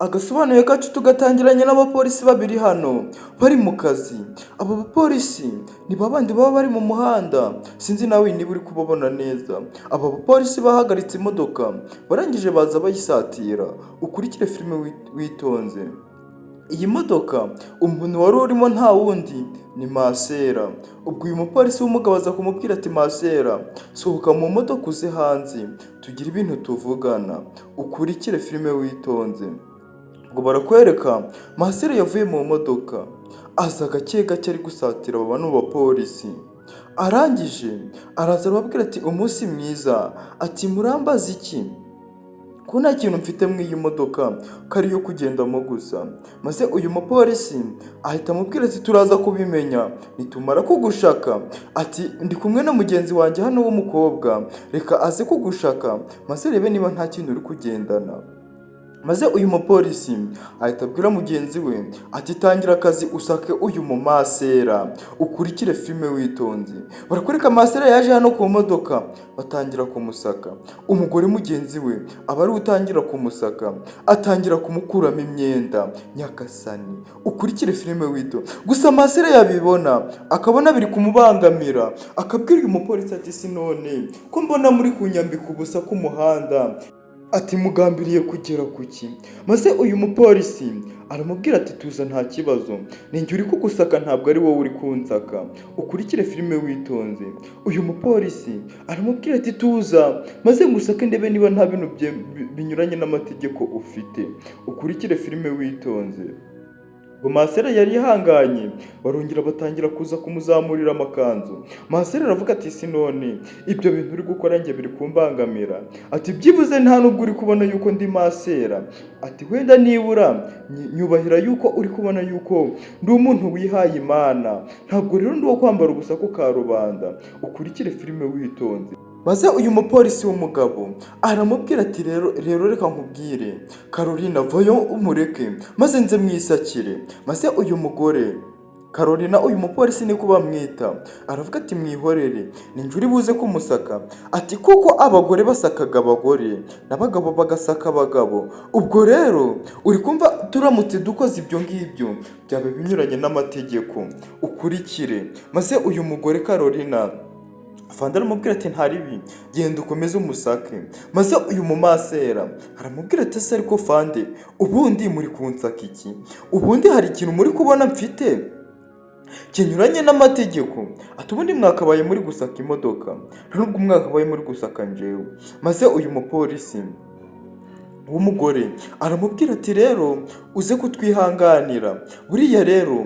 Agasobanuye kacu tugatangiranye n'abapolisi babiri hano bari mu kazi. Aba bapolisi ni babandi baba bari mu muhanda, sinzi nawe niba uri kubabona neza. Aba bapolisi bahagaritse imodoka barangije baza bayisatira. Ukurikire filime witonze. Iyi modoka umuntu wari urimo nta wundi ni Masera. Ubwo uyu mupolisi w'umugabo aza kumubwira ati Masera, sohoka mu modoka uze hanze tugira ibintu tuvugana. Ukurikire filime witonze. Ngo barakwereka Masera yavuye mu modoka aza gake gake ari gusatira aba bantu b'abapolisi. Arangije araza arababwira ati umunsi mwiza, ati murambaza iki ko nta kintu mfite mu iyi modoka kari yo kugendamo gusa. Maze uyu mupolisi ahita amubwira ati turaza kubimenya nitumara kugushaka. Ati ndi kumwe na mugenzi wanjye hano w'umukobwa, reka aze kugushaka maze rebe niba nta kintu uri kugendana. Maze uyu mupolisi ahita abwira mugenzi we ati tangira akazi usake uyu mu Masera. Ukurikire filime witonze. Barakwereka Masera yaje hano ku modoka batangira kumusaka. Umugore mugenzi we aba ari utangira kumusaka, atangira kumukuramo imyenda. Nyakasani, ukurikire filime witonze. Gusa Masera yabibona akabona biri kumubangamira, akabwira uyu mupolisi ati sinone ko mbona muri kunyambika ubusa ku muhanda, ati mugambiriye kugera kuki? Maze uyu mupolisi aramubwira ati tuza nta kibazo, ninjye uri kugusaka ntabwo ari wowe uri kunsaka. Ukurikire filime witonze. Uyu mupolisi aramubwira ati tuza maze ngusake ndebe niba nta bintu binyuranye n'amategeko ufite. Ukurikire filime witonze. Ngo Masera yari yihanganye barongera batangira kuza kumuzamurira amakanzu. Masera aravuga ati sinone ibyo bintu uri gukora njye biri kumbangamira, ati byibuze nta nubwo uri kubona yuko ndi Masera, ati wenda nibura nyubahira yuko uri kubona yuko ndi umuntu wihaye Imana, ntabwo rero ndi uwo kwambara ubusa ku karubanda. Ukurikire filime witonze. Maze uyu mupolisi w'umugabo aramubwira ati rero reka nkubwire Carolina, vayo umureke maze nze mwisakire. Maze uyu mugore Carolina, uyu mupolisi niko bamwita, aravuga ati mwihorere ninjye uri buze kumusaka, ati kuko abagore basakaga abagore n'abagabo bagasaka abagabo. Ubwo rero uri kumva turamutse dukoze ibyo ngibyo byaba binyuranye n'amategeko. Ukurikire. Maze uyu mugore Carolina Fanda aramubwira ati ntaribi genda ukomeze umusake. Maze uyu mu Masera aramubwira ati ese ariko Fande ubundi muri kunsaka iki? Ubundi hari ikintu muri kubona mfite kinyuranye n'amategeko? Ati ubundi mwakabaye muri gusaka imodoka nubwo mwakabaye muri gusaka njyewe. Maze uyu mupolisi w'umugore aramubwira ati rero uze kutwihanganira, buriya rero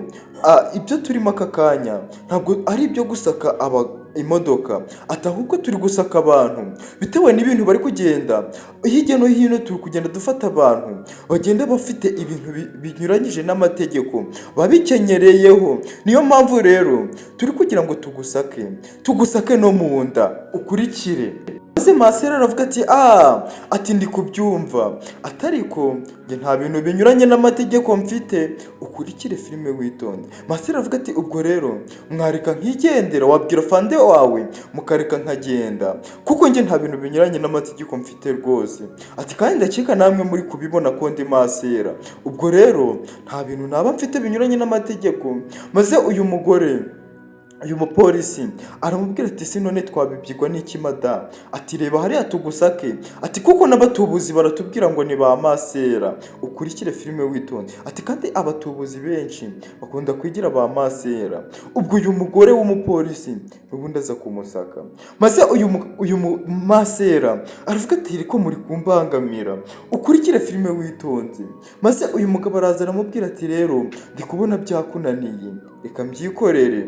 ibyo turimo aka kanya ntabwo ari ibyo gusaka imodoka, ati ahubwo turi gusaka abantu bitewe n'ibintu bari kugenda hirya no hino. Turi kugenda dufata abantu bagenda bafite ibintu binyuranyije n'amategeko babikenyereyeho. Niyo mpamvu rero turi kugira ngo tugusake no mu nda. Ukurikire. Maze Masera aravuga ati ndi kubyumva, atariko njye nta bintu binyuranye n'amategeko mfite. Ukurikire filime witonde. Masera aravuga ati ubwo rero mwareka nkigendera, wabwira Fande wawe mukareka nkagenda kuko njye nta bintu binyuranye n'amategeko mfite rwose. Ati kandi ndakeka namwe muri kubibona ko ndi Masera, ubwo rero nta bintu naba mfite binyuranye n'amategeko. Maze uyu mupolisi aramubwira ati sinone twabibyigwa n'iki mada? Ati reba hariya tugusake, ati kuko n'abatubuzi baratubwira ngo ni ba Masera. Ukurikire filime witonde. Ati kandi abatubuzi benshi bakunda kwigira ba Masera. Ubwo uyu mugore w'umupolisi ubundi aza kumusaka. Maze uyu Masera aravuga ati riko muri kumbangamira. Ukurikire filime witonze. Maze uyu mugabo araza aramubwira ati rero ndi kubona byakunaniye reka mbyikorere.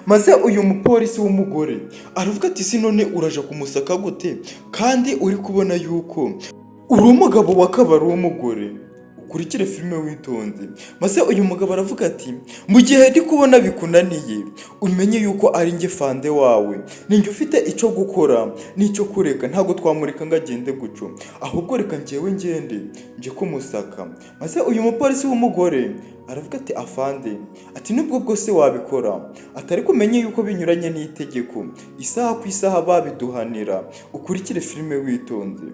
Maze uyu mupolisi w'umugore aravuga ati sinone uraje kumusaka gute kandi uri kubona yuko uri umugabo wakaba ari umugore? Ukurikire filime witonze. Maze uyu mugabo aravuga ati mu gihe ndi kubona bikunaniye umenye yuko ari njye Fande wawe, ninjye ufite icyo gukora n'icyo kureka, ntabwo twamureka ngo agende guco, ahubwo reka njyewe ngende nje kumusaka. Maze uyu mupolisi w'umugore aravuga ati afande, ati nubwo bwose wabikora atari kumenye yuko binyuranye n'itegeko, isaha ku isaha babiduhanira. Ukurikire filime witonze.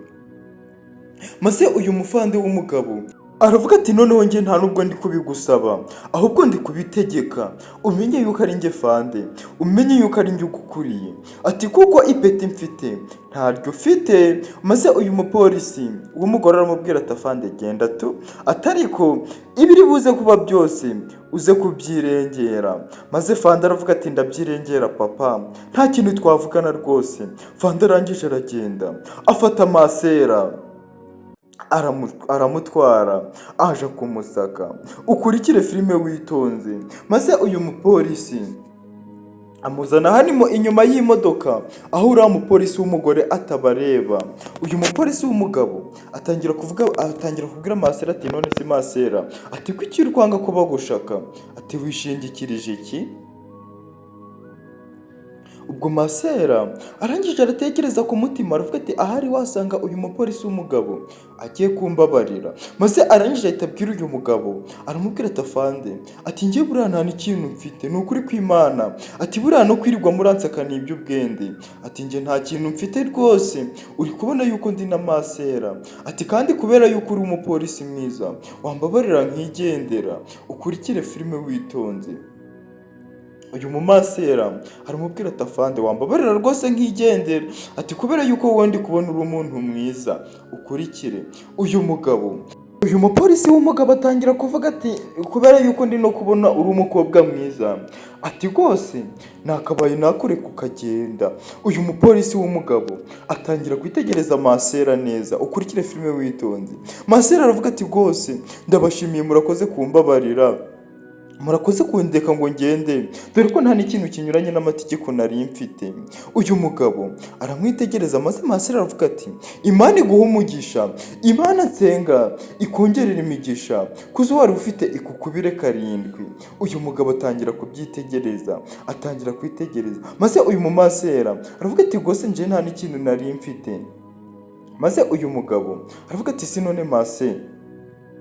maze uyu muvandi w'umugabo aravuga ati noneho njye nta nubwo ndi kubigusaba, ahubwo ndi kubitegeka, umenye yuko ari njye fande, umenye yuko ari njye ugukuriye, ati kuko ipeti mfite ntaryo ufite. Maze uyu mupolisi w'umugore aramubwira ati afande genda tu, atariko ibiri buze kuba byose uze kubyirengera. Maze fande aravuga ati ndabyirengera papa, nta kintu twavugana rwose. Fande arangije aragenda afata masera aramutwara aje kumusaka. Ukurikire filime witonze. Maze uyu mupolisi amuzana hano inyuma y'imodoka aho uriya mupolisi w'umugore atabareba. Uyu mupolisi w'umugabo atangira kubwira masera ati none si masera, ati kuki uri kwanga ko bagushaka, ati wishingikirije iki? Ubwo masera arangije aratekereza ku mutima aravuga ati ahari wasanga uyu mupolisi w'umugabo agiye kumbabarira. Maze arangije ahita abwira uyu mugabo aramubwira ati afande, ati njye buriya nta n'ikintu mfite, ni ukuri kw'Imana, ati buriya no kwirirwa muransakana iby'ubwende, ati njye nta kintu mfite rwose, uri kubona yuko ndi na masera, ati kandi kubera yuko uri umupolisi mwiza wambabarira nkigendera. Ukurikire filime witonze. Uyu mumasera aramubwira ati afande wambabarira rwose nkigendera, ati kubera yuko wowe ndi kubona uri umuntu mwiza. Ukurikire. Uyu mupolisi w'umugabo atangira kuvuga ati kubera yuko ndi no kubona uri umukobwa mwiza, ati rwose nakabaye nakureka ukagenda. Uyu mupolisi w'umugabo atangira kwitegereza masera neza. Ukurikire filime witonze. Masera aravuga ati rwose ndabashimiye, murakoze kumbabarira, murakoze kundeka ngo ngende, dore ko nta n'ikintu kinyuranye n'amategeko nari mfite. Uyu mugabo aramwitegereza maze masera aravuga ati Imana iguha umugisha, Imana nsenga ikongerera imigisha, kuzo wari ufite ikukubire 7. Uyu mugabo atangira kubyitegereza, atangira kwitegereza, maze uyu mumasera aravuga ati rwose nje nta n'ikintu nari mfite. Maze uyu mugabo aravuga ati sinone mase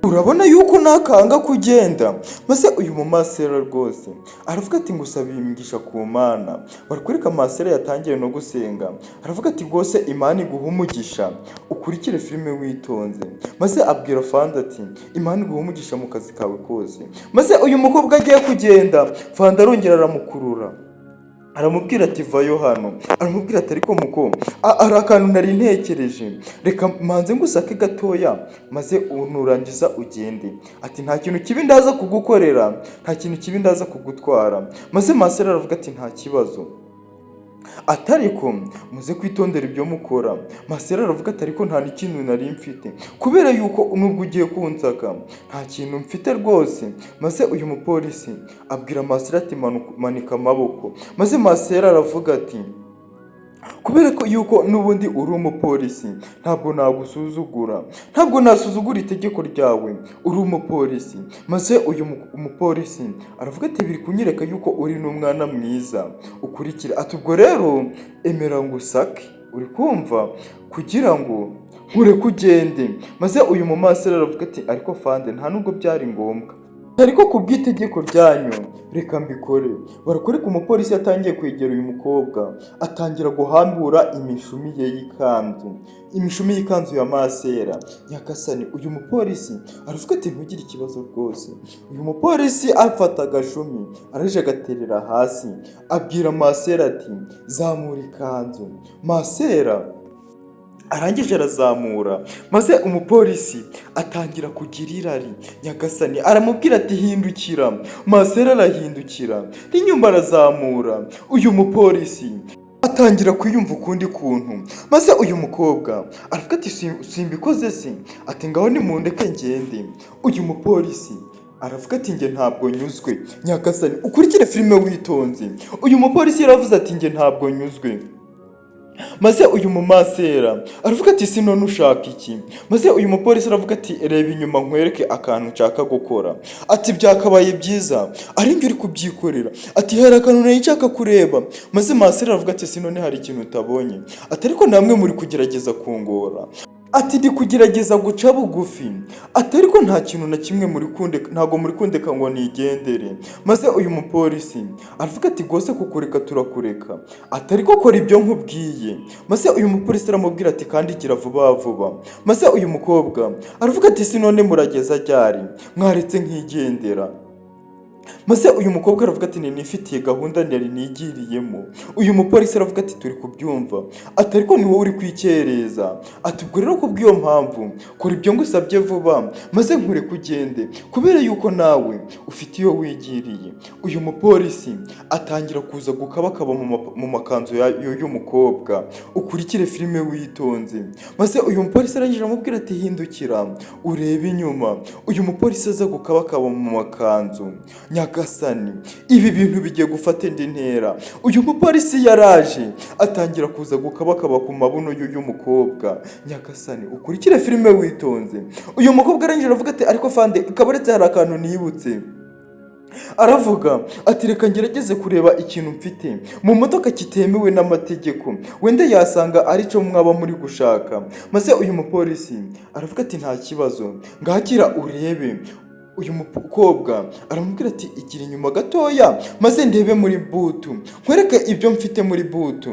urabona yuko nakanga kugenda. Maze uyu mumasera rwose aravuga ati ngusabiye imigisha ku Mana. Barakwereka masera yatangiye no gusenga, aravuga ati rwose Imana iguha umugisha. Ukurikire filime witonze. Maze abwira fanda ati Imana iguha umugisha mu kazi kawe kose. Maze uyu mukobwa agiye kugenda, fanda arongera aramukurura aramubwira ati vayo hano. Aramubwira ati ariko muko ari akantu nari ntekereje, reka manze ngusake gatoya maze unurangiza ugende. Ati nta kintu kibi ndaza kugukorera, nta kintu kibi ndaza kugutwara. Maze masera aravuga ati nta kibazo, atariko muze kwitondera ibyo mukora. Masera aravuga ati ariko nta n'ikintu nari mfite, kubera yuko nubwo ugiye kunsaka nta kintu mfite rwose. Maze uyu mupolisi abwira masera ati manika amaboko. Maze masera aravuga ati kubera ko yuko nubundi uri umupolisi ntabwo nagusuzugura, ntabwo nasuzugura itegeko ryawe, uri umupolisi. Maze uyu umupolisi aravuga ati biri kunyereka yuko uri n'umwana mwiza. Ukurikire. Ati ubwo rero emera ngusake, uri kumva, kugira ngo nkureke ugende. Maze uyu mumasera aravuga ati ariko fande nta nubwo byari ngombwa, ariko ku bw'itegeko ryanyu reka mbikore. Barakwereka umupolisi yatangiye kwegera uyu mukobwa, atangira guhambura imishumi ye y'ikanzu, imishumi y'ikanzu ya masera. Nyagasani, uyu mupolisi aravuga ati ntugire ikibazo rwose. Uyu mupolisi afata agashumi araje agaterera hasi, abwira masera ati zamura ikanzu. Masera arangije arazamura. Maze umupolisi atangira kugira irari. Nyagasani aramubwira ati hindukira. Masera arahindukira, n'inyuma arazamura. Uyu mupolisi atangira kwiyumva ukundi kuntu. Maze uyu mukobwa aravuga ati simbikoze se, ati ngaho nimundeke ngende. Uyu mupolisi aravuga ati njye ntabwo nyuzwe. Nyagasani, ukurikire filime witonze. Uyu mupolisi yaravuze ati njye ntabwo nyuzwe. Maze uyu mumasera aravuga ati sinone ushaka iki? Maze uyu mupolisi aravuga ati reba inyuma nkwereke akantu nshaka gukora. Ati byakabaye byiza ari njye uri kubyikorera. Ati hari akantu nari nshaka kureba. Maze masera aravuga ati sinone hari ikintu utabonye. Ati ariko namwe muri kugerageza kungora. ati ndi kugerageza guca bugufi, ati ariko nta kintu na kimwe ntago muri kundeka ngo nigendere. Maze uyu mupolisi aravuga ati rwose kukureka turakureka, ati ariko kora ibyo nkubwiye. Maze uyu mupolisi aramubwira ati kandi gira vuba vuba. Maze uyu mukobwa aravuga ati si none murageza ryari, mwaretse nkigendera. Maze uyu mukobwa aravuga ati nifitiye gahunda nari nigiriyemo. Uyu mupolisi aravuga ati turi kubyumva, ati ariko ni wowe uri kwikereza, ati ubwo rero kubw'iyo mpamvu kora ibyo ngusabye vuba maze nkure kugende kubera yuko nawe ufite iyo wigiriye. Uyu mupolisi atangira kuza gukabakaba mu makanzu y'uyu mukobwa, ukurikire filime witonze. Maze uyu mupolisi arangije amubwira ati hindukira urebe inyuma. Uyu mupolisi aza gukabakaba mu makanzu. Nyagasani, ibi bintu bigiye gufata indi ntera. Uyu mupolisi yaraje atangira kuza gukabakaba ku mabuno y'uyu mukobwa. Nyagasani, ukurikire filime witonze. Uyu mukobwa arangije aravuga ati ariko fande kabaretse hari akantu nibutse. Aravuga ati reka ngerageze kureba ikintu mfite mu modoka kitemewe n'amategeko, wenda yasanga arico mwaba muri gushaka. Maze uyu mupolisi aravuga ati nta kibazo, ngakira urebe. Uyu mukobwa aramubwira ati igira inyuma gatoya maze ndebe muri butu, nkwereke ibyo mfite muri butu,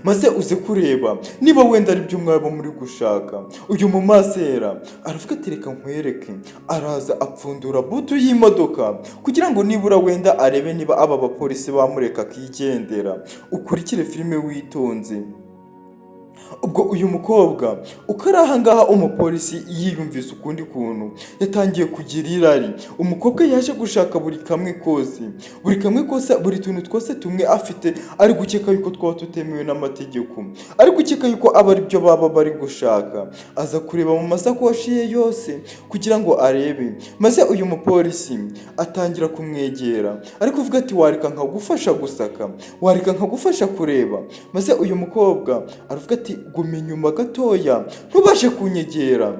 maze uze kureba niba wenda ari byo mwaba muri gushaka. Uyu mumasera aravuga ati reka nkwereke. Araza apfundura butu y'imodoka kugira ngo nibura wenda arebe niba aba bapolisi bamureka akigendera. Ukurikire filime witonze. Ubwo uyu mukobwa uko ari ahangaha umupolisi yiyumvise ukundi kuntu yatangiye kugira irari. Umukobwa yaje gushaka buri kamwe kose, buri tuntu twose tumwe afite, ari gukeka yuko twaba tutemewe n'amategeko, ari gukeka yuko aba ari byo baba bari gushaka. Aza kureba mu masakoshi ye yose kugira ngo arebe. Maze uyu mupolisi atangira kumwegera ari kuvuga ati wareka nkagufasha gusaka, wareka nkagufasha kureba. Maze uyu mukobwa aravuga ati guma inyuma gatoya ntubashe kunyegera.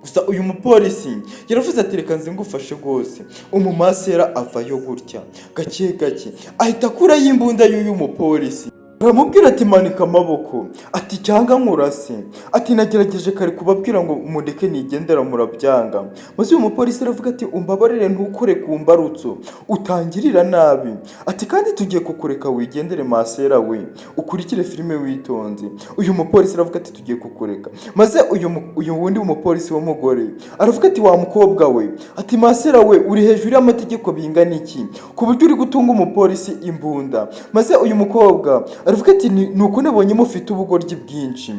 Gusa uyu mupolisi yaravuze ati reka nze ngufashe rwose. Umumasera avayo gutya gake gake ahita akura y'imbunda y'uyu mupolisi. Aramubwira ati manika amaboko, ati cyangwa nkurase, ati nagerageje kare kubabwira ngo mundeke nigendera murabyanga. Maze uyu mupolisi aravuga ati umbabarire ntukore ku mbarutso utangirira nabi, ati kandi tugiye kukureka wigendere masera we, ukurikire filime witonze. Uyu mupolisi aravuga ati tugiye kukureka. Maze uyu wundi umupolisi w'umugore aravuga ati wa mukobwa we, ati masera we uri hejuru y'amategeko bingana iki ku buryo uri gutunga umupolisi imbunda. Maze uyu mukobwa aravuga ati nuko nabonye mufite ubugoryi bwinshi,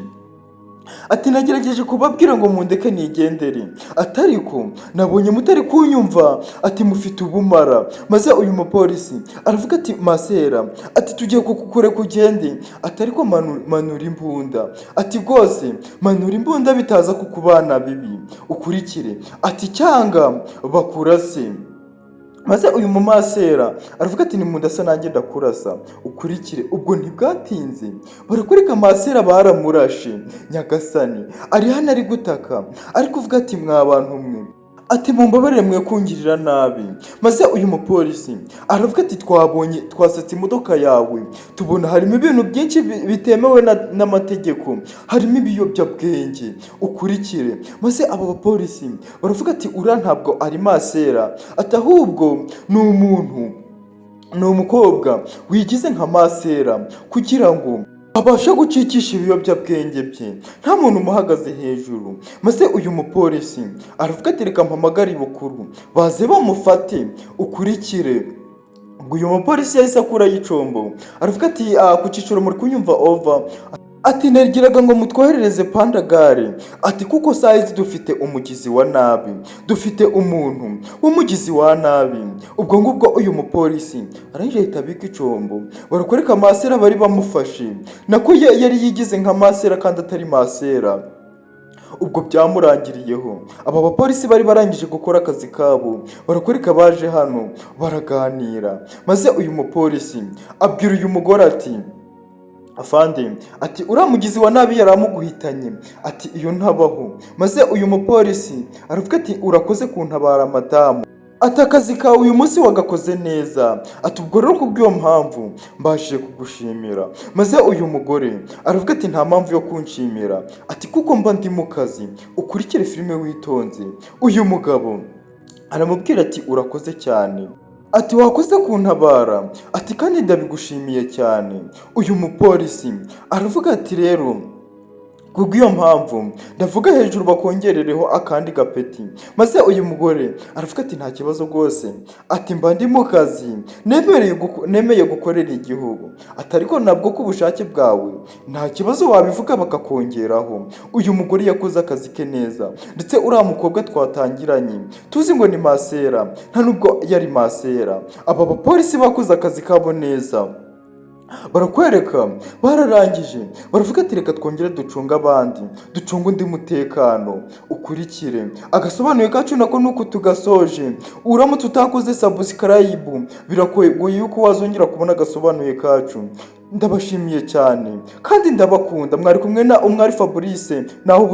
ati nagerageje kubabwira ngo mundeke nigendere, atariko nabonye mutari kunyumva, ati mufite ubumara. Maze uyu mupolisi aravuga ati masera, ati tugiye kukureka ugende, atariko manura imbunda, ati rwose manura imbunda bitaza kukubana bibi, ukurikire, ati cyanga bakurase. Maze uyu mumasera aravuga ati nimundasa nanjye ndakurasa, ukurikire. Ubwo ntibwatinze barakureka masera baramurashe. Nyagasani, ari hano ari gutaka ari kuvuga ati mwa bantu mwe, ati mumbabarire mwe kungirira nabi. Maze uyu mupolisi aravuga ati twasatse imodoka yawe tubona harimo ibintu byinshi bitemewe n'amategeko, harimo ibiyobyabwenge, ukurikire. Maze aba bapolisi baravuga ati ura ntabwo ari masera, ati ahubwo ni umukobwa wigize nka masera kugira ngo abasha gucikisha ibiyobyabwenge bye, nta muntu umuhagaze hejuru. Maze uyu mupolisi aravuga ati reka mpamagare bukuru baze bamufate, ukurikire. Ubwo uyu mupolisi yahise akura y'icombo aravuga ati ku cyiciro muri kunyumva over, ati nagiraga ngo mutwoherereze Pandagare, ati kuko sayizi dufite umugizi wa nabi, dufite umuntu w'umugizi wa nabi. Ubwo ngubwo uyu mupolisi arangije ahita abika icombo, barakoreka masera bari bamufashe, nako yari yigize nka masera kandi atari masera. Ubwo byamurangiriyeho. Aba bapolisi bari barangije gukora akazi kabo, barakoreka baje hano baraganira. Maze uyu mupolisi abwira uyu mugore ati afande, ati uramugizi wa nabi yaramuguhitanye, ati iyo ntabaho. Maze uyu mupolisi aravuga ati urakoze kuntabara madamu, ati akazi kawe uyu munsi wagakoze neza, ati ubwo rero kubw'iyo mpamvu mbashije kugushimira. Maze uyu mugore aravuga ati nta mpamvu yo kunshimira, ati kuko mba ndi mu kazi, ukurikire filime witonze. Uyu mugabo aramubwira ati urakoze cyane, ati wakoze kuntabara, ati kandi ndabigushimiye cyane. Uyu mupolisi aravuga ati rero kubw'iyo mpamvu ndavuga hejuru bakongerereho akandi gapeti. Maze uyu mugore aravuga ati nta kibazo rwose, ati mba ndi mu kazi nemeye gukorera igihugu, ati ariko nabwo ku bushake bwawe nta kibazo wabivuga bakakongeraho. Uyu mugore yakoze akazi ke neza, ndetse uriya mukobwa twatangiranye tuzi ngo ni masera, nta nubwo yari masera. Aba bapolisi bakoze akazi kabo neza, barakwereka bararangije, baravuga ati reka twongere ducunga abandi, ducunga undi mutekano, ukurikire agasobanuye kacu nako nuko tugasoje. Uramutse utakoze subscribe biragoye yuko wazongera kubona agasobanuye kacu. Ndabashimiye cyane kandi ndabakunda, mwari kumwe na Umwari Fabrice naho